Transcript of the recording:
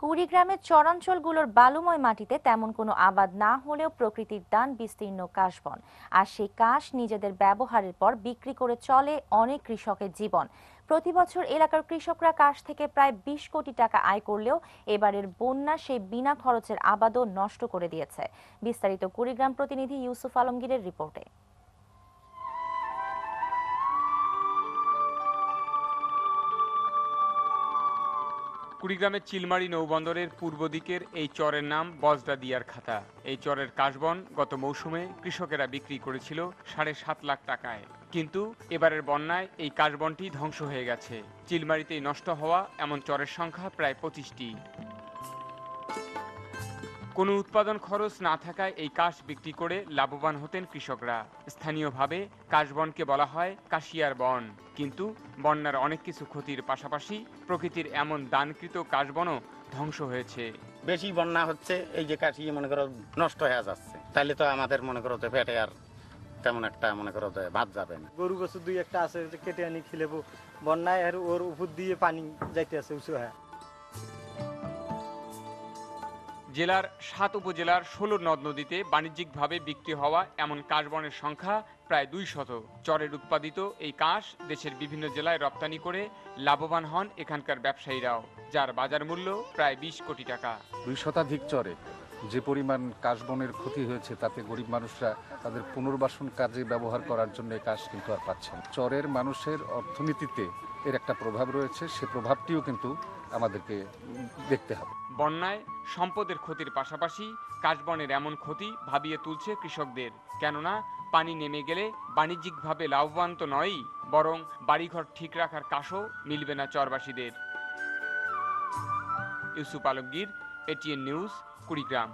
কুড়িগ্রামের চরাঞ্চলগুলোর বালুময় মাটিতে তেমন কোনো আবাদ না হলেও প্রকৃতির দান বিস্তীর্ণ কাশবন। আর সেই কাশ নিজেদের ব্যবহারের পর বিক্রি করে চলে অনেক কৃষকের জীবন। প্রতি বছর এলাকার কৃষকরা কাশ থেকে প্রায় 20 কোটি টাকা আয় করলেও এবারের বন্যা সেই বিনা খরচের আবাদও নষ্ট করে দিয়েছে। বিস্তারিত কুড়িগ্রাম প্রতিনিধি ইউসুফ আলমগীরের রিপোর্টে। কুড়িগ্রামের চিলমারি নৌবন্দরের পূর্ব দিকের এই চরের নাম বজরা দিয়ার খাতা। এই চরের কাশবন গত মৌসুমে কৃষকেরা বিক্রি করেছিল 7.5 লাখ টাকায়, কিন্তু এবারের বন্যায় এই কাশবনটি ধ্বংস হয়ে গেছে। চিলমারিতেই নষ্ট হওয়া এমন চরের সংখ্যা প্রায় 25টি। কোনো উৎপাদন খরচ না থাকায় এই কাশ বিক্রি করে লাভবান হতেন কৃষকরা। স্থানীয়ভাবে কাশবনকে বলা হয় কাশিয়ার বন, কিন্তু বন্যার অনেক কিছু ক্ষতির পাশাপাশি প্রকৃতির এমন দানকৃত কাশবনও ধ্বংস হয়েছে। বেশি বন্যা হচ্ছে, এই যে কাশি মনে করো নষ্ট হয়ে যাচ্ছে, তাহলে তো আমাদের মনে করো পেটে আর তেমন একটা মনে করো ভাত যাবে না। গরু বছর দুই একটা আছে কেটে আনি খিলেবো, বন্যায় আর ওর উপর দিয়ে পানি যাইতে আছে উঁচু হয়ে। জেলার 7 উপজেলার 16 নদ নদীতে বাণিজ্যিকভাবে বিক্রি হওয়া এমন কাশবনের সংখ্যা প্রায় 200। চরের উৎপাদিত এই কাশ দেশের বিভিন্ন জেলায় রপ্তানি করে লাভবান হন এখানকার ব্যবসায়ীরাও, যার বাজার মূল্য প্রায় 20 কোটি টাকা। 2 শতাধিক চরে যে পরিমাণ কাশবনের ক্ষতি হয়েছে, তাতে গরিব মানুষরা তাদের পুনর্বাসন কাজে ব্যবহার করার জন্য এই কাশ কিন্তু আর পাচ্ছেন। চরের মানুষের অর্থনীতিতে এর একটা প্রভাব রয়েছে, সে প্রভাবটিও কিন্তু আমাদেরকে দেখতে হবে। বন্যায় সম্পদের ক্ষতির পাশাপাশি কাশবনের এমন ক্ষতি ভাবিয়ে তুলছে কৃষকদের। কেননা পানি নেমে গেলে বাণিজ্যিকভাবে লাভবান তো নয়ই, বরং বাড়িঘর ঠিক রাখার কাশও মিলবে না চরবাসীদের। Yusuf Alamgir, ATN news, Kurigram.